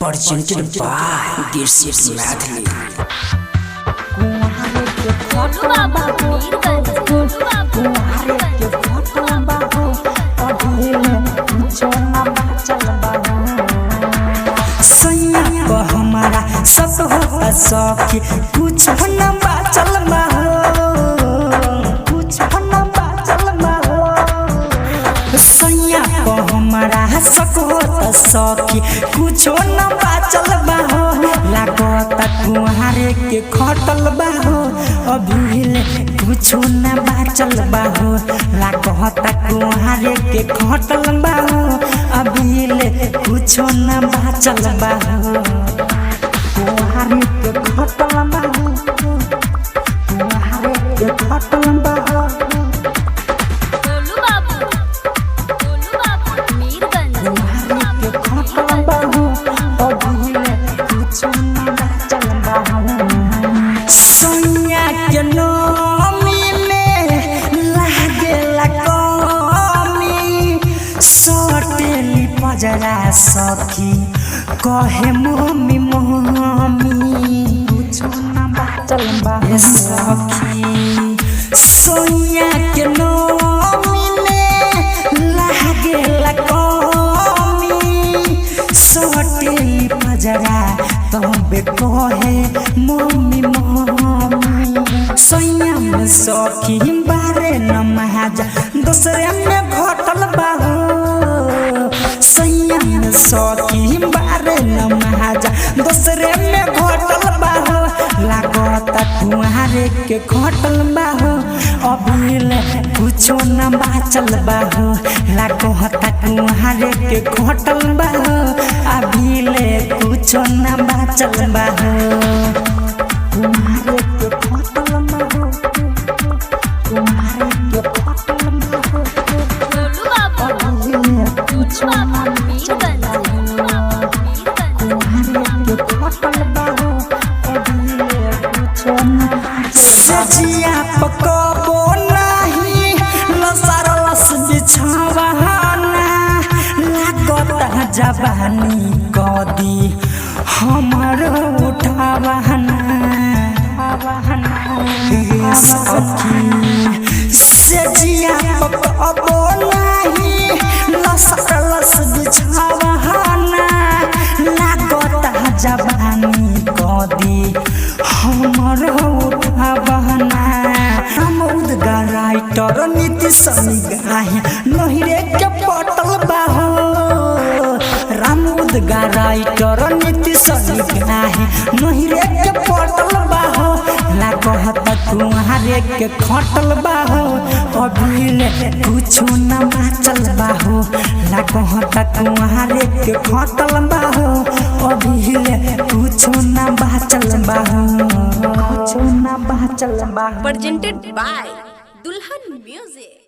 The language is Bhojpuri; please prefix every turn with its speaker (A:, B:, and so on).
A: Presented by This is Madly. हमारा सब होता सखी कुछ न बाचल बा कुछ न बाचल बा सैया को हमारा सब होता सखी कुछ न बाचल बा लागता कुहारे के खटल बा अभी कुछ न बाचल बा लागता कुहारे के खटल बा अभी कुछ न बाचल बा कुहारे के खटल बा कुहारे के खटल बा जरा सखी कहे मम्मी मम्मी कुछ न बाचल बा सखी सोनिया के नमी में लागेला कमी सटेली पजरा तबे कहे मम्मी मम्मी सोनिया में सखी बारे न महाजा दूसरे में घटल बा सखी बारे न महाजा दूसरे में घटल बा लागता कुहारे के घटल बा अभी कुछो न बाचल बा लागता कुहारे के घटल बा अभी कुछो न बाचल बा कुहारे के घटल बा कुहारे के घटल सजिया पकबो नहीं लसर लस बिछावाना लागता जवानी कदी हमर उठावाना सखी सजिया पकबो नहीं लसर लस बिछावाना लागता जवानी कदी हमर उठावाना हम उदगा राइटर नीति सनिगाही नहिरे के पटल बा राम उदगा राइटर नीति सनिगाही नहिरे के पटल बा लागता कुहारे के खटल बा अभी कुछ न बाचल बा लागता कुहारे के खटल बा अभी कुछ न बाचल बा कुछ न बाचल बा।
B: Presented by Dulhan Music.